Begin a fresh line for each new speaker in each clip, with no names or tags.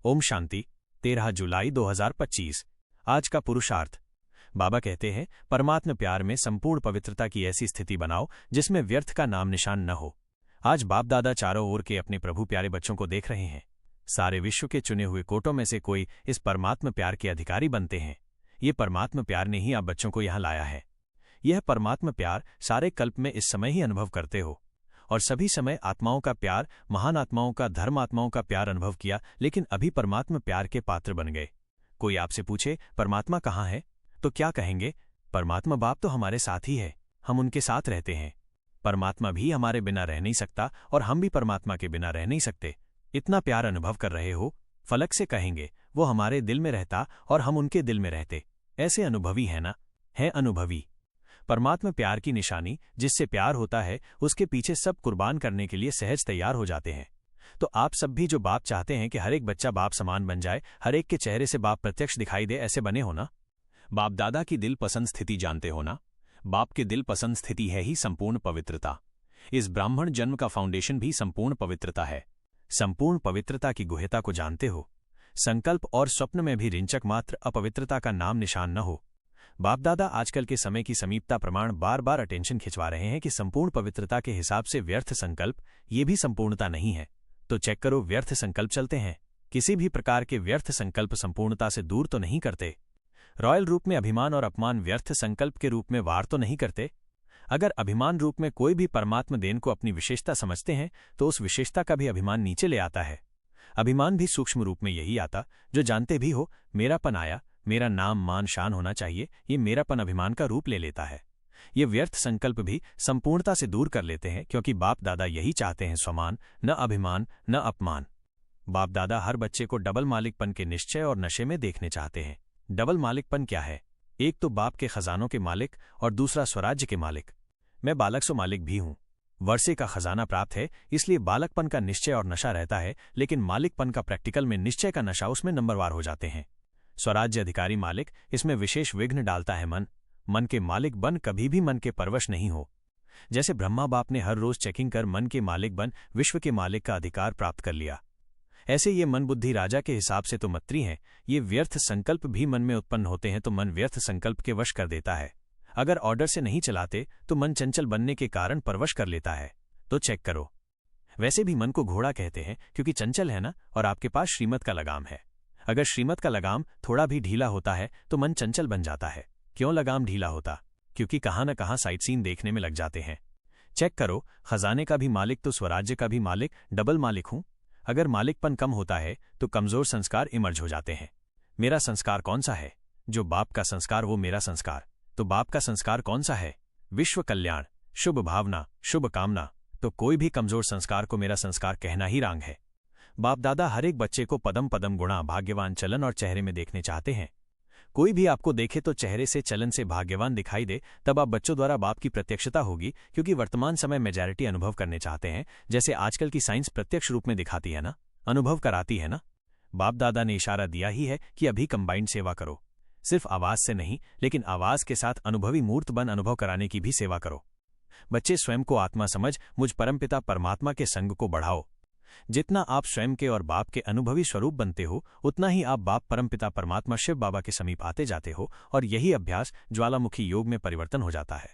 ओम शांति। 13 जुलाई 2025। आज का पुरुषार्थ। बाबा कहते हैं, परमात्म प्यार में संपूर्ण पवित्रता की ऐसी स्थिति बनाओ जिसमें व्यर्थ का नाम निशान न हो। आज बाप दादा चारों ओर के अपने प्रभु प्यारे बच्चों को देख रहे हैं। सारे विश्व के चुने हुए कोटों में से कोई इस परमात्म प्यार के अधिकारी बनते हैं। ये परमात्म प्यार ने ही आप बच्चों को यहाँ लाया है। यह परमात्म प्यार सारे कल्प में इस समय ही अनुभव करते हो, और सभी समय आत्माओं का प्यार, महान आत्माओं का, धर्म आत्माओं का प्यार अनुभव किया, लेकिन अभी परमात्मा प्यार के पात्र बन गए। कोई आपसे पूछे परमात्मा कहाँ है, तो क्या कहेंगे? परमात्मा बाप तो हमारे साथ ही है, हम उनके साथ रहते हैं। परमात्मा भी हमारे बिना रह नहीं सकता और हम भी परमात्मा के बिना रह नहीं सकते। इतना प्यार अनुभव कर रहे हो, फलक से कहेंगे वो हमारे दिल में रहता और हम उनके दिल में रहते। ऐसे अनुभवी है ना? है अनुभवी। परमात्मा प्यार की निशानी, जिससे प्यार होता है, उसके पीछे सब कुर्बान करने के लिए सहज तैयार हो जाते हैं। तो आप सब भी जो बाप चाहते हैं कि हर एक बच्चा बाप समान बन जाए, हर एक के चेहरे से बाप प्रत्यक्ष दिखाई दे, ऐसे बने हो ना? बाप दादा की दिल पसंद स्थिति जानते हो ना? बाप के दिल पसंद स्थिति है ही संपूर्ण पवित्रता। इस ब्राह्मण जन्म का फाउंडेशन भी संपूर्ण पवित्रता है। संपूर्ण पवित्रता की गुह्यता को जानते हो? संकल्प और स्वप्न में भी रिंचक मात्र अपवित्रता का नाम निशान न हो। बाप दादा आजकल के समय की समीपता प्रमाण बार बार अटेंशन खिंचवा रहे हैं कि संपूर्ण पवित्रता के हिसाब से व्यर्थ संकल्प, ये भी संपूर्णता नहीं है। तो चेक करो, व्यर्थ संकल्प चलते हैं। किसी भी प्रकार के व्यर्थ संकल्प संपूर्णता से दूर तो नहीं करते। रॉयल रूप में अभिमान और अपमान व्यर्थ संकल्प के रूप में वार तो नहीं करते। अगर अभिमान रूप में कोई भी परमात्मा देन को अपनी विशेषता समझते हैं, तो उस विशेषता का भी अभिमान नीचे ले आता है। अभिमान भी सूक्ष्म रूप में यही आता, जो जानते भी हो मेरापन आया, मेरा नाम मान शान होना चाहिए, ये मेरापन अभिमान का रूप ले लेता है। ये व्यर्थ संकल्प भी संपूर्णता से दूर कर लेते हैं, क्योंकि बाप दादा यही चाहते हैं, स्वमान, न अभिमान न अपमान। बाप दादा हर बच्चे को डबल मालिकपन के निश्चय और नशे में देखने चाहते हैं। डबल मालिकपन क्या है? एक तो बाप के खजानों के मालिक और दूसरा स्वराज्य के मालिक। मैं बालक सो मालिक भी हूं। वर्षे का खजाना प्राप्त है, इसलिए बालकपन का निश्चय और नशा रहता है, लेकिन मालिकपन का प्रैक्टिकल में निश्चय का नशा, उसमें नंबरवार हो जाते हैं। स्वराज्य अधिकारी मालिक, इसमें विशेष विघ्न डालता है मन। मन के मालिक बन कभी भी मन के परवश नहीं हो। जैसे ब्रह्मा बाप ने हर रोज चेकिंग कर मन के मालिक बन विश्व के मालिक का अधिकार प्राप्त कर लिया, ऐसे ये मन बुद्धि राजा के हिसाब से तो मंत्री हैं। ये व्यर्थ संकल्प भी मन में उत्पन्न होते हैं, तो मन व्यर्थ संकल्प के वश कर देता है। अगर ऑर्डर से नहीं चलाते तो मन चंचल बनने के कारण परवश कर लेता है। तो चेक करो। वैसे भी मन को घोड़ा कहते हैं, क्योंकि चंचल है ना, और आपके पास श्रीमत का लगाम है। अगर श्रीमत का लगाम थोड़ा भी ढीला होता है तो मन चंचल बन जाता है। क्यों लगाम ढीला होता? क्योंकि कहाँ न कहाँ साइट सीन देखने में लग जाते हैं। चेक करो, खजाने का भी मालिक तो स्वराज्य का भी मालिक, डबल मालिक हूं। अगर मालिकपन कम होता है तो कमजोर संस्कार इमर्ज हो जाते हैं। मेरा संस्कार कौन सा है? जो बाप का संस्कार वो मेरा संस्कार। तो बाप का संस्कार कौन सा है? विश्व कल्याण, शुभ भावना, शुभ कामना। तो कोई भी कमजोर संस्कार को मेरा संस्कार कहना ही रांग है। बाप दादा हर एक बच्चे को पदम पदम गुणा, भाग्यवान चलन और चेहरे में देखने चाहते हैं। कोई भी आपको देखे तो चेहरे से, चलन से भाग्यवान दिखाई दे, तब आप बच्चों द्वारा बाप की प्रत्यक्षता होगी, क्योंकि वर्तमान समय मेजॉरिटी अनुभव करने चाहते हैं, जैसे आजकल की साइंस प्रत्यक्ष रूप में दिखाती है ना, अनुभव कराती है ना। बाप दादा ने इशारा दिया ही है कि अभी कंबाइंड सेवा करो। सिर्फ आवाज से नहीं, लेकिन आवाज के साथ अनुभवी मूर्त बन अनुभव कराने की भी सेवा करो। बच्चे स्वयं को आत्मा समझ मुझ परमपिता परमात्मा के संग को बढ़ाओ। जितना आप स्वयं के और बाप के अनुभवी स्वरूप बनते हो, उतना ही आप बाप परमपिता परमात्मा शिव बाबा के समीप आते जाते हो, और यही अभ्यास ज्वालामुखी योग में परिवर्तन हो जाता है।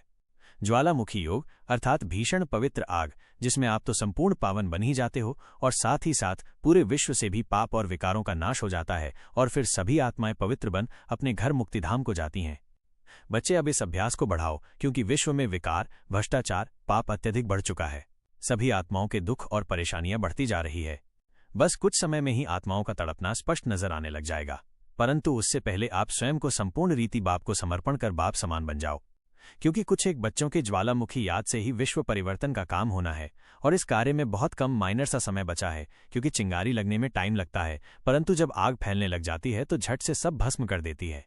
ज्वालामुखी योग अर्थात भीषण पवित्र आग, जिसमें आप तो संपूर्ण पावन बन ही जाते हो, और साथ ही साथ पूरे विश्व से भी पाप और विकारों का नाश हो जाता है, और फिर सभी आत्माएं पवित्र बन अपने घर मुक्तिधाम को जाती हैं। बच्चे अब इस अभ्यास को बढ़ाओ, क्योंकि विश्व में विकार, भ्रष्टाचार, पाप अत्यधिक बढ़ चुका है। सभी आत्माओं के दुख और परेशानियां बढ़ती जा रही है। बस कुछ समय में ही आत्माओं का तड़पना स्पष्ट नजर आने लग जाएगा, परंतु उससे पहले आप स्वयं को संपूर्ण रीति बाप को समर्पण कर बाप समान बन जाओ, क्योंकि कुछ एक बच्चों के ज्वालामुखी याद से ही विश्व परिवर्तन का काम होना है, और इस कार्य में बहुत कम माइनर सा समय बचा है, क्योंकि चिंगारी लगने में टाइम लगता है, परंतु जब आग फैलने लग जाती है तो झट से सब भस्म कर देती है।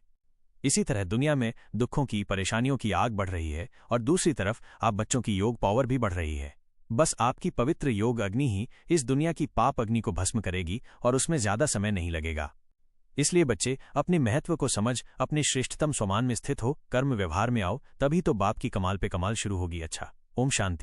इसी तरह दुनिया में दुखों की, परेशानियों की आग बढ़ रही है, और दूसरी तरफ आप बच्चों की योग पावर भी बढ़ रही है। बस आपकी पवित्र योग अग्नि ही इस दुनिया की पाप अग्नि को भस्म करेगी, और उसमें ज्यादा समय नहीं लगेगा। इसलिए बच्चे अपने महत्व को समझ अपने श्रेष्ठतम स्वमान में स्थित हो, कर्म व्यवहार में आओ, तभी तो बाप की कमाल पे कमाल शुरू होगी। अच्छा, ओम शांति।